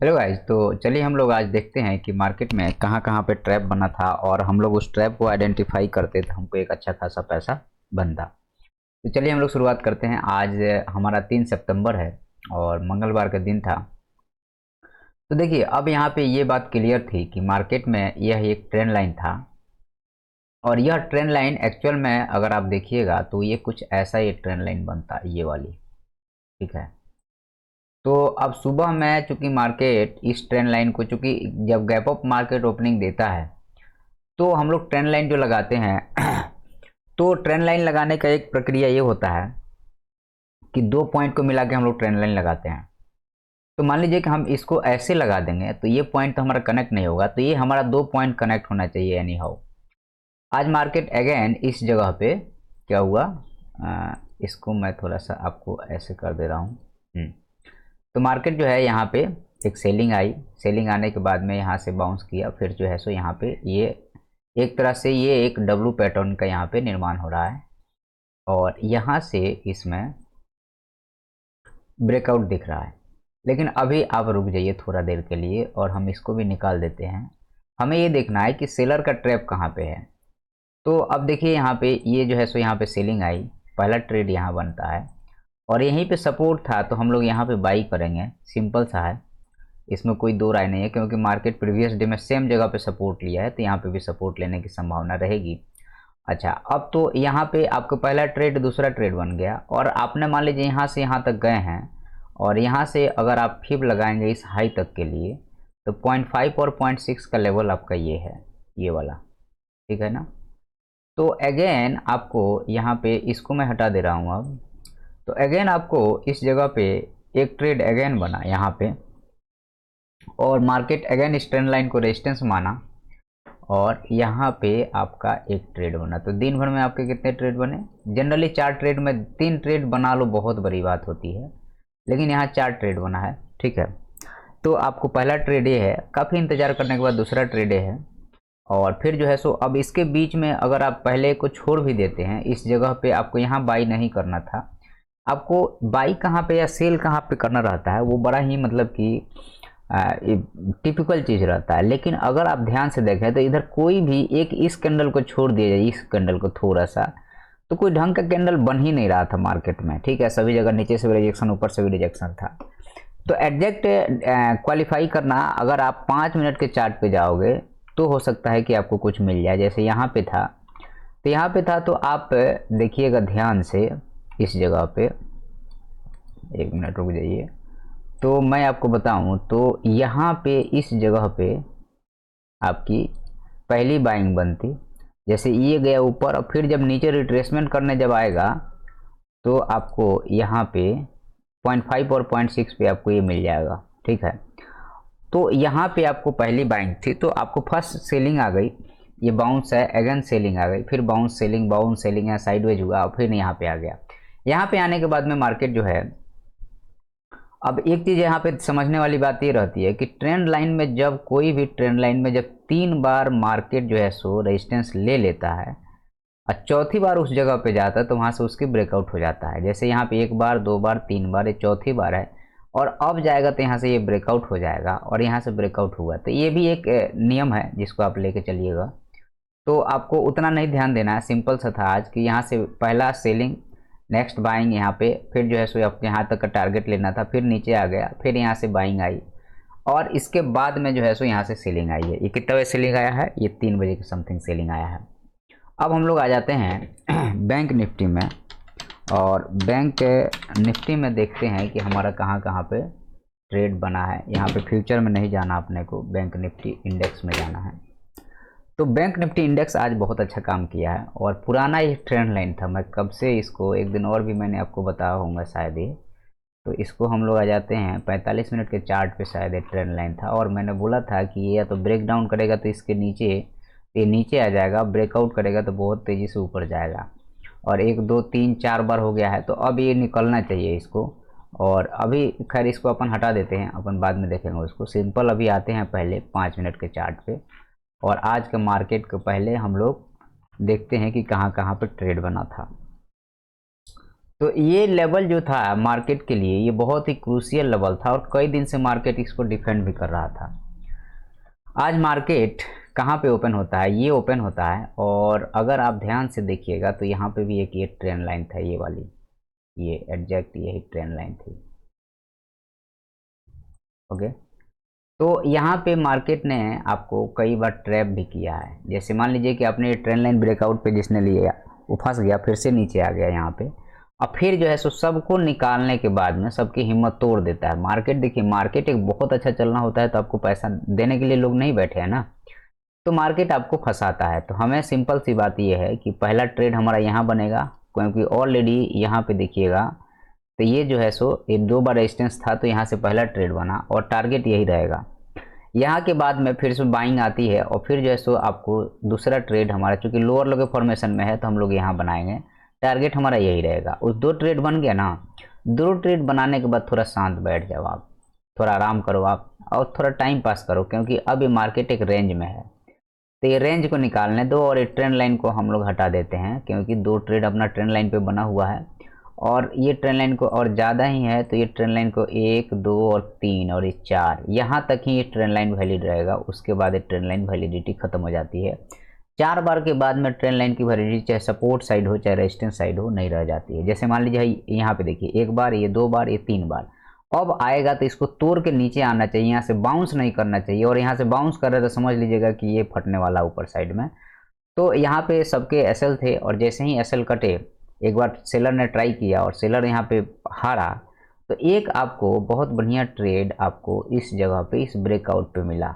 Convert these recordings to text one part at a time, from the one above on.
Hello guys, तो चलिए हम लोग आज देखते हैं कि मार्केट में कहाँ कहाँ पे ट्रैप बना था और हम लोग उस ट्रैप को आइडेंटिफाई करते तो हमको एक अच्छा खासा पैसा बनता। तो चलिए हम लोग शुरुआत करते हैं। आज हमारा 3 सितंबर है और मंगलवार का दिन था। तो देखिए, अब यहाँ पे ये बात क्लियर थी कि मार्केट में यह एक ट्रेंड लाइन था और यह ट्रेंड लाइन एक्चुअल में अगर आप देखिएगा तो ये कुछ ऐसा ही ट्रेंड लाइन बनता, ये वाली। ठीक है। तो अब सुबह में चूंकि मार्केट इस ट्रेंड लाइन को, चूंकि जब गैप अप मार्केट ओपनिंग देता है तो हम लोग ट्रेंड लाइन जो लगाते हैं तो ट्रेंड लाइन लगाने का एक प्रक्रिया ये होता है कि दो पॉइंट को मिला के हम लोग ट्रेंड लाइन लगाते हैं। तो मान लीजिए कि हम इसको ऐसे लगा देंगे तो ये पॉइंट तो हमारा कनेक्ट नहीं होगा, तो ये हमारा दो पॉइंट कनेक्ट होना चाहिए एनी हाउ। आज मार्केट अगेन इस जगह पे क्या हुआ, इसको मैं थोड़ा सा आपको ऐसे कर दे रहा हूँ। तो मार्केट जो है यहाँ पे एक सेलिंग आई, सेलिंग आने के बाद में यहाँ से बाउंस किया, फिर जो है सो यहाँ पे ये एक तरह से ये एक डब्लू पैटर्न का यहाँ पे निर्माण हो रहा है और यहाँ से इसमें ब्रेकआउट दिख रहा है। लेकिन अभी आप रुक जाइए थोड़ा देर के लिए और हम इसको भी निकाल देते हैं। हमें ये देखना है कि सेलर का ट्रैप कहाँ पे है। तो अब देखिए यहाँ पे ये जो है सो यहाँ पे सेलिंग आई, पहला ट्रेड यहाँ बनता है और यहीं पे सपोर्ट था तो हम लोग यहाँ पे बाई करेंगे। सिंपल सा है, इसमें कोई दो राय नहीं है, क्योंकि मार्केट प्रीवियस डे में सेम जगह पे सपोर्ट लिया है तो यहाँ पे भी सपोर्ट लेने की संभावना रहेगी। अच्छा, अब तो यहाँ पे आपको पहला ट्रेड दूसरा ट्रेड बन गया और आपने मान लीजिए यहाँ से यहाँ तक गए हैं और यहाँ से अगर आप फिब लगाएंगे इस हाई तक के लिए तो 0.5 और 0.6 का लेवल आपका ये है, ये वाला। ठीक है ना। तो अगेन आपको यहाँ पे इसको मैं हटा दे रहा हूँ अब। तो अगेन आपको इस जगह पे एक ट्रेड अगेन बना यहाँ पे और मार्केट अगेन इस ट्रेंड लाइन को रेजिस्टेंस माना और यहाँ पे आपका एक ट्रेड बना। तो दिन भर में आपके कितने ट्रेड बने? जनरली 4 ट्रेड में 3 ट्रेड बना लो बहुत बड़ी बात होती है, लेकिन यहाँ 4 ट्रेड बना है। ठीक है। तो आपको पहला ट्रेड ये है, काफ़ी इंतजार करने के बाद दूसरा ट्रेड ये है और फिर जो है सो अब इसके बीच में अगर आप पहले को छोड़ भी देते हैं, इस जगह पे आपको यहाँ बाई नहीं करना था। आपको बाई कहाँ पे या सेल कहाँ पे करना रहता है वो बड़ा ही मतलब कि टिपिकल चीज़ रहता है। लेकिन अगर आप ध्यान से देखें तो इधर कोई भी एक इस कैंडल को छोड़ दिया जाए, इस कैंडल को थोड़ा सा, तो कोई ढंग का कैंडल बन ही नहीं रहा था मार्केट में। ठीक है, सभी जगह नीचे से भी रिजेक्शन, ऊपर से भी रिजेक्शन था। तो एग्जैक्ट क्वालिफाई करना, अगर आप 5 मिनट के चार्ट पे जाओगे तो हो सकता है कि आपको कुछ मिल जाए। जैसे यहाँ पे था, तो यहाँ पे था, तो आप देखिएगा ध्यान से इस जगह पे, 1 मिनट रुक जाइए। तो मैं आपको बताऊं तो यहाँ पे इस जगह पे आपकी पहली बाइंग बनती, जैसे ये गया ऊपर और फिर जब नीचे रिट्रेसमेंट करने जब आएगा तो आपको यहाँ पे 0.5 और 0.6 पे आपको ये मिल जाएगा। ठीक है। तो यहाँ पे आपको पहली बाइंग थी तो आपको फर्स्ट सेलिंग आ गई, ये बाउंस है, अगेन सेलिंग आ गई, फिर बाउंस सेलिंग है, साइडवेज हुआ और फिर यहाँ पे आ गया। यहाँ पे आने के बाद में मार्केट जो है, अब एक चीज़ यहाँ पे समझने वाली बात ये रहती है कि ट्रेंड लाइन में, जब कोई भी ट्रेंड लाइन में जब 3 बार मार्केट जो है सो रेजिस्टेंस ले लेता है और चौथी बार उस जगह पे जाता है तो वहाँ से उसकी ब्रेकआउट हो जाता है। जैसे यहाँ पे 1 बार 2 बार 3 बार, ये चौथी बार है और अब जाएगा तो यहाँ से ये ब्रेकआउट हो जाएगा और यहाँ से ब्रेकआउट हुआ। तो ये भी एक नियम है जिसको आप लेके चलिएगा। तो आपको उतना नहीं ध्यान देना है, सिंपल सा था आज कि यहाँ से पहला सेलिंग, नेक्स्ट बाइंग यहाँ पे, फिर जो है सो आपको यहाँ तक का टारगेट लेना था, फिर नीचे आ गया, फिर यहाँ से बाइंग आई और इसके बाद में जो है सो यहाँ से सेलिंग आई है। ये कितना बजे सेलिंग आया है? ये 3 बजे के समथिंग सेलिंग आया है। अब हम लोग आ जाते हैं बैंक निफ्टी में और बैंक निफ्टी में देखते हैं कि हमारा कहाँ कहाँ पे ट्रेड बना है। यहाँ पे फ्यूचर में नहीं जाना अपने को, बैंक निफ्टी इंडेक्स में जाना है। तो बैंक निफ्टी इंडेक्स आज बहुत अच्छा काम किया है और पुराना ये ट्रेंड लाइन था, मैं कब से इसको, एक दिन और भी मैंने आपको बताया होगा शायद ही। तो इसको हम लोग आ जाते हैं 45 मिनट के चार्ट पे, शायद एक ट्रेंड लाइन था और मैंने बोला था कि ये या तो ब्रेक डाउन करेगा तो इसके नीचे, ये नीचे आ जाएगा, ब्रेकआउट करेगा तो बहुत तेज़ी से ऊपर जाएगा और 1 2 3 4 बार हो गया है तो अब ये निकलना चाहिए इसको। और अभी खैर इसको अपन हटा देते हैं, अपन बाद में देखेंगे उसको। सिंपल अभी आते हैं पहले 5 मिनट के चार्ट पे और आज के मार्केट के पहले हम लोग देखते हैं कि कहाँ कहाँ पर ट्रेड बना था। तो ये लेवल जो था मार्केट के लिए, ये बहुत ही क्रूशियल लेवल था और कई दिन से मार्केट इसको डिफेंड भी कर रहा था। आज मार्केट कहाँ पे ओपन होता है, ये ओपन होता है और अगर आप ध्यान से देखिएगा तो यहाँ पे भी एक ये ट्रेंड लाइन था, ये वाली, ये एग्जैक्ट यही ट्रेंड लाइन थी। ओके, तो यहाँ पे मार्केट ने आपको कई बार ट्रैप भी किया है। जैसे मान लीजिए कि आपने ट्रेंड लाइन ब्रेकआउट पे जिसने लिया वो फंस गया, फिर से नीचे आ गया यहाँ पे, और फिर जो है सो सबको निकालने के बाद में सबकी हिम्मत तोड़ देता है मार्केट। देखिए मार्केट एक बहुत अच्छा चलना होता है तो आपको पैसा देने के लिए लोग नहीं बैठे हैं ना, तो मार्केट आपको फंसाता है। तो हमें सिंपल सी बात यह है कि पहला ट्रेड हमारा यहाँ बनेगा, क्योंकि ऑलरेडी यहाँ पे देखिएगा तो ये जो है सो ये 2 बार रेजिस्टेंस था, तो यहाँ से पहला ट्रेड बना और टारगेट यही रहेगा। यहाँ के बाद में फिर से बाइंग आती है और फिर जो है सो आपको दूसरा ट्रेड हमारा, चूंकि लोअर लो के फॉर्मेशन में है तो हम लोग यहाँ बनाएंगे, टारगेट हमारा यही रहेगा। उस 2 ट्रेड बन गया ना, 2 ट्रेड बनाने के बाद थोड़ा शांत बैठ जाओ आप, थोड़ा आराम करो आप और थोड़ा टाइम पास करो, क्योंकि अब ये मार्केट एक रेंज में है। तो ये रेंज को निकालने दो और ये ट्रेंड लाइन को हम लोग हटा देते हैं, क्योंकि 2 ट्रेड अपना ट्रेंड लाइन पे बना हुआ है और ये ट्रेंड लाइन को और ज़्यादा ही है, तो ये ट्रेंड लाइन को 1 2 और 3 और ये 4 यहाँ तक ही ये ट्रेंड लाइन वैलिड रहेगा। उसके बाद ये ट्रेंड लाइन वैलिडिटी खत्म हो जाती है। 4 बार के बाद में ट्रेंड लाइन की वैलिडिटी चाहे सपोर्ट साइड हो चाहे रेजिस्टेंस साइड हो नहीं रह जाती है। जैसे मान लीजिए यहाँ पे देखिए 1 बार, ये 2 बार, ये 3 बार, अब आएगा तो इसको तोड़ के नीचे आना चाहिए, यहाँ से बाउंस नहीं करना चाहिए, और यहाँ से बाउंस कर रहा है तो समझ लीजिएगा कि ये फटने वाला ऊपर साइड में। तो यहाँ पे सबके एसएल थे और जैसे ही एसएल कटे, एक बार सेलर ने ट्राई किया और सेलर यहाँ पे हारा, तो एक आपको बहुत बढ़िया ट्रेड आपको इस जगह पे इस ब्रेकआउट पे मिला।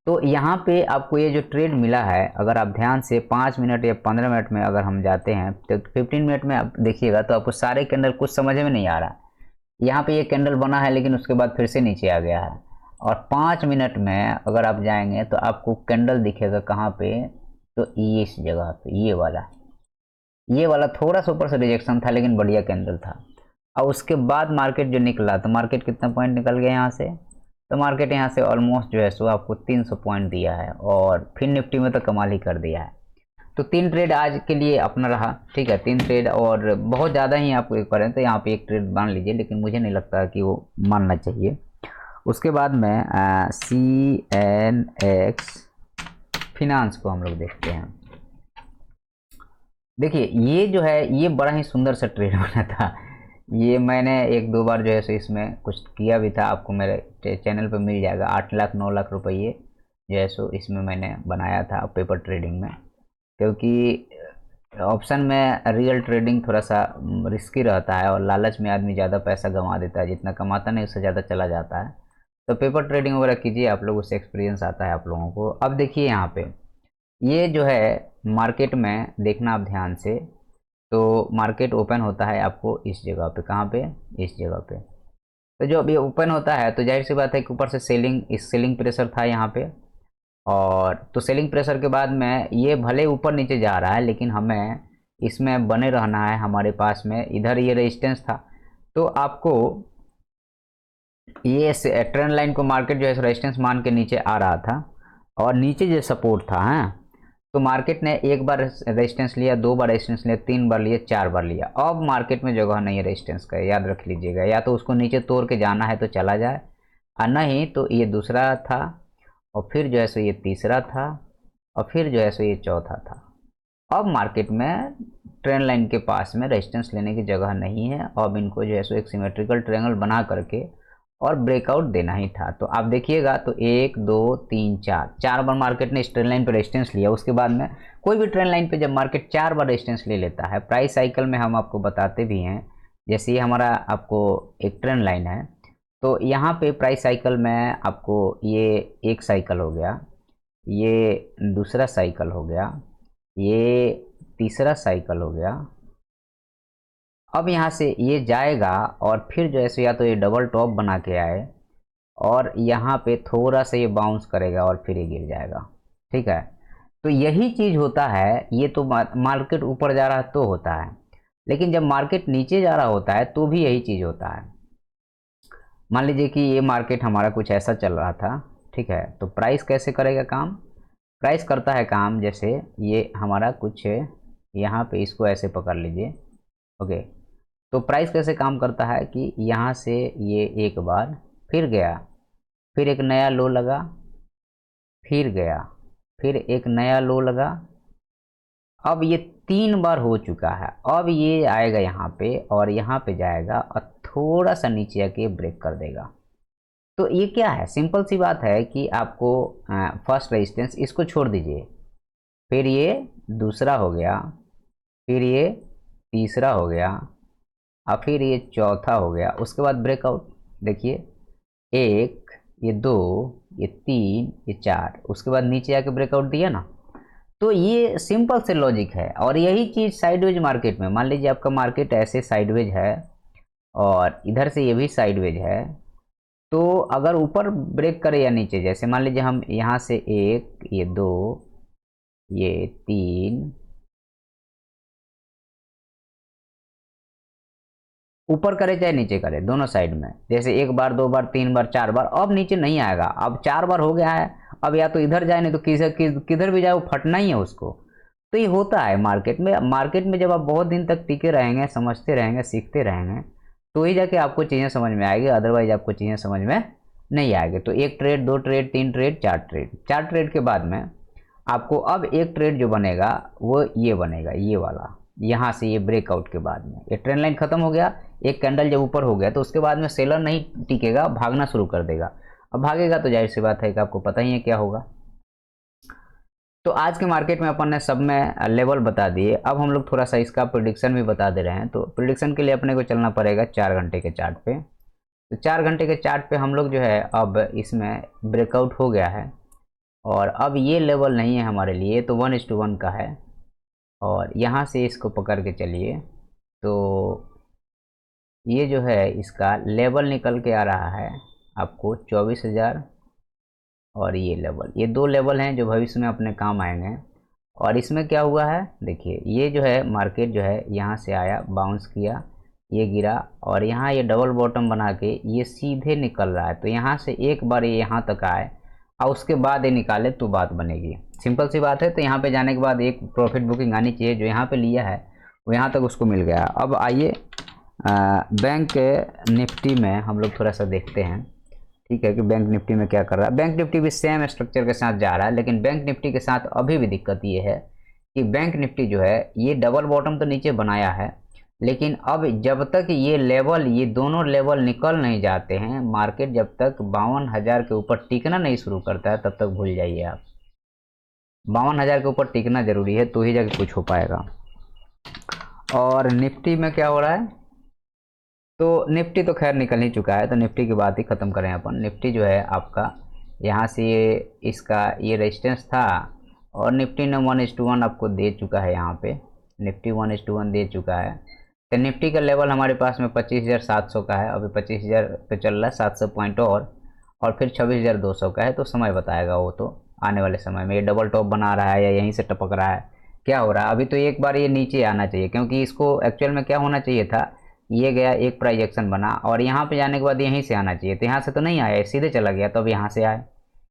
तो यहाँ पे आपको ये जो ट्रेड मिला है, अगर आप ध्यान से 5 मिनट या 15 मिनट में अगर हम जाते हैं तो 15 मिनट में आप देखिएगा तो आपको सारे कैंडल कुछ समझ में नहीं आ रहा। यहाँ पे ये कैंडल बना है लेकिन उसके बाद फिर से नीचे आ गया है, और 5 मिनट में अगर आप जाएंगे तो आपको कैंडल दिखेगा कहाँ पे, तो ये इस जगह पे, ये वाला थोड़ा सा ऊपर से रिजेक्शन था लेकिन बढ़िया कैंडल था। और उसके बाद मार्केट जो निकला, तो मार्केट कितना पॉइंट निकल गया यहाँ से, तो मार्केट यहाँ से ऑलमोस्ट जो है सो आपको 300 पॉइंट दिया है और फिर निफ्टी में तो कमाल ही कर दिया है। तो 3 ट्रेड आज के लिए अपना रहा, ठीक है, 3 ट्रेड, और बहुत ज़्यादा ही आप करें तो यहाँ पे एक ट्रेड मान लीजिए, लेकिन मुझे नहीं लगता कि वो मानना चाहिए। उसके बाद में CNX फिनांस को हम लोग देखते हैं। देखिए ये जो है ये बड़ा ही सुंदर सा ट्रेड बना था। ये मैंने 1-2 बार जो है सो इसमें कुछ किया भी था, आपको मेरे चैनल पर मिल जाएगा। 8 लाख 9 लाख रुपये जो है सो इसमें मैंने बनाया था पेपर ट्रेडिंग में, क्योंकि ऑप्शन में रियल ट्रेडिंग थोड़ा सा रिस्की रहता है और लालच में आदमी ज़्यादा पैसा गंवा देता है, जितना कमाता नहीं उससे ज़्यादा चला जाता है। तो पेपर ट्रेडिंग वगैरह कीजिए आप लोग, उससे एक्सपीरियंस आता है आप लोगों को। अब देखिए यहाँ पे ये जो है मार्केट में देखना आप ध्यान से, तो मार्केट ओपन होता है आपको इस जगह पे, कहाँ पे, इस जगह पे। तो जो अभी ओपन होता है तो जाहिर सी बात है कि ऊपर से सेलिंग प्रेशर था यहाँ पे, और तो सेलिंग प्रेशर के बाद में ये भले ऊपर नीचे जा रहा है लेकिन हमें इसमें बने रहना है। हमारे पास में इधर ये रेजिस्टेंस था, तो आपको ये ट्रेंड लाइन को मार्केट जो है रेजिस्टेंस मान के नीचे आ रहा था और नीचे जो सपोर्ट था, हाँ, तो मार्केट ने 1 बार रेजिस्टेंस लिया, 2 बार रेजिस्टेंस लिया, 3 बार लिया, 4 बार लिया। अब मार्केट में जगह नहीं है रेजिस्टेंस का, याद रख लीजिएगा। या तो उसको नीचे तोड़ के जाना है तो चला जाए, और नहीं तो ये दूसरा था, और फिर जो है सो ये तीसरा था, और फिर जो है सो ये चौथा था। अब मार्केट में ट्रेंड लाइन के पास में रेजिस्टेंस लेने की जगह नहीं है। अब इनको जो है सो एक सिमेट्रिकल ट्रायंगल बना करके और ब्रेकआउट देना ही था। तो आप देखिएगा तो 1 2 3 4 बार मार्केट ने इस ट्रेंड लाइन पे रेजिस्टेंस लिया। उसके बाद में कोई भी ट्रेंड लाइन पे जब मार्केट 4 बार रेजिस्टेंस ले लेता है, प्राइस साइकिल में हम आपको बताते भी हैं, जैसे ये हमारा आपको एक ट्रेंड लाइन है, तो यहाँ पे प्राइस साइकिल में आपको ये एक साइकिल हो गया, ये दूसरा साइकिल हो गया, ये तीसरा साइकिल हो गया। अब यहाँ से ये जाएगा और फिर जो है सो या तो ये डबल टॉप बना के आए और यहाँ पे थोड़ा सा ये बाउंस करेगा और फिर ये गिर जाएगा, ठीक है। तो यही चीज़ होता है। ये तो मार्केट ऊपर जा रहा है तो होता है, लेकिन जब मार्केट नीचे जा रहा होता है तो भी यही चीज़ होता है। मान लीजिए कि ये मार्केट हमारा कुछ ऐसा चल रहा था, ठीक है, तो प्राइस कैसे करेगा काम, प्राइस करता है काम जैसे ये हमारा कुछ यहाँ पे, इसको ऐसे पकड़ लीजिए, ओके, तो प्राइस कैसे काम करता है कि यहाँ से ये एक बार फिर गया, फिर एक नया लो लगा, फिर गया, फिर एक नया लो लगा, अब ये 3 बार हो चुका है। अब ये आएगा यहाँ पे और यहाँ पे जाएगा और थोड़ा सा नीचे आके ब्रेक कर देगा। तो ये क्या है, सिंपल सी बात है कि आपको फर्स्ट रेजिस्टेंस इसको छोड़ दीजिए, फिर ये दूसरा हो गया, फिर ये तीसरा हो गया और फिर ये चौथा हो गया, उसके बाद ब्रेकआउट देखिए, 1, ये 2, ये 3, ये 4, उसके बाद नीचे आके ब्रेकआउट दिया ना। तो ये सिंपल से लॉजिक है और यही चीज़ साइडवेज मार्केट में, मान लीजिए आपका मार्केट ऐसे साइडवेज है और इधर से ये भी साइडवेज है, तो अगर ऊपर ब्रेक करे या नीचे, जैसे मान लीजिए हम यहाँ से 1, ये 2, ये 3, ऊपर करे चाहे नीचे करे, दोनों साइड में, जैसे 1 बार 2 बार 3 बार 4 बार, अब नीचे नहीं आएगा, अब 4 बार हो गया है, अब या तो इधर जाए नहीं तो किधर भी जाए वो फटना ही है उसको। तो ये होता है मार्केट में। मार्केट में जब आप बहुत दिन तक टिके रहेंगे, समझते रहेंगे, सीखते रहेंगे, तो ही जाके आपको चीज़ें समझ में आएगी, अदरवाइज आपको चीज़ें समझ में नहीं आएगी। तो 1 ट्रेड, 2 ट्रेड, 3 ट्रेड, 4 ट्रेड के बाद में आपको अब एक ट्रेड जो बनेगा वो ये बनेगा, ये वाला, यहाँ से ये ब्रेकआउट के बाद में ये ट्रेंड लाइन खत्म हो गया, एक कैंडल जब ऊपर हो गया तो उसके बाद में सेलर नहीं टिकेगा, भागना शुरू कर देगा। अब भागेगा तो जाहिर सी बात है कि आपको पता ही है क्या होगा। तो आज के मार्केट में अपन ने सब में लेवल बता दिए, अब हम लोग थोड़ा सा इसका प्रिडिक्शन भी बता दे रहे हैं। तो प्रिडिक्शन के लिए अपने को चलना पड़ेगा 4 घंटे के चार्ट पे। तो 4 घंटे के चार्ट पे हम लोग जो है अब इसमें ब्रेकआउट हो गया है और अब ये लेवल नहीं है हमारे लिए, तो 1:1 का है और यहाँ से इसको पकड़ के चलिए तो ये जो है इसका लेवल निकल के आ रहा है आपको 24,000 और ये लेवल, ये 2 लेवल हैं जो भविष्य में अपने काम आएंगे। और इसमें क्या हुआ है देखिए, ये जो है मार्केट जो है यहाँ से आया, बाउंस किया, ये गिरा और यहाँ ये डबल बॉटम बना के ये सीधे निकल रहा है। तो यहाँ से एक बार ये यहाँ तक आए और उसके बाद ये निकाले तो बात बनेगी, सिंपल सी बात है। तो यहाँ पे जाने के बाद एक प्रॉफिट बुकिंग आनी चाहिए, जो यहाँ पे लिया है वो यहाँ तक उसको मिल गया। अब आइए बैंक निफ्टी में हम लोग थोड़ा सा देखते हैं, ठीक है, कि बैंक निफ्टी में क्या कर रहा है। बैंक निफ्टी भी सेम स्ट्रक्चर के साथ जा रहा है, लेकिन बैंक निफ्टी के साथ अभी भी दिक्कत ये है कि बैंक निफ्टी जो है ये डबल बॉटम तो नीचे बनाया है, लेकिन अब जब तक ये लेवल, ये दोनों लेवल निकल नहीं जाते हैं, मार्केट जब तक 52,000 के ऊपर टिकना नहीं शुरू करता है तब तक भूल जाइए आप। 52,000 के ऊपर टिकना जरूरी है तो ही जाके कुछ हो पाएगा। और निफ्टी में क्या हो रहा है, तो निफ्टी तो खैर निकल ही चुका है, तो निफ्टी की बात ही ख़त्म करें अपन। निफ्टी जो है आपका यहाँ से ये इसका ये रेजिस्टेंस था और निफ्टी ने 1:1 आपको दे चुका है, यहाँ पे निफ्टी 1:1 दे चुका है। तो निफ्टी का लेवल हमारे पास में 25,700 का है, अभी 25,000 पे चल रहा है, 700 पॉइंट और फिर 26,200 का है। तो समय बताएगा वो, तो आने वाले समय में ये डबल टॉप बना रहा है या यहीं से टपक रहा है, क्या हो रहा है। अभी तो एक बार ये नीचे आना चाहिए, क्योंकि इसको एक्चुअल में क्या होना चाहिए था, ये गया एक प्राइस एक्शन बना और यहाँ पे जाने के बाद यहीं से आना चाहिए, तो यहाँ से तो नहीं आया, सीधे चला गया, तो अब यहाँ से आए,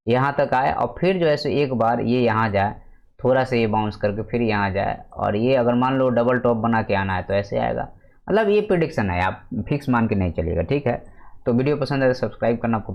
यहाँ तक आए और फिर जो है सो एक बार ये यहाँ जाए, थोड़ा सा ये बाउंस करके फिर यहाँ जाए और ये अगर मान लो डबल टॉप बना के आना है तो ऐसे आएगा। मतलब ये प्रिडिक्शन है, आप फिक्स मान के नहीं चलिएगा, ठीक है। तो वीडियो पसंद है तो सब्सक्राइब करना आपको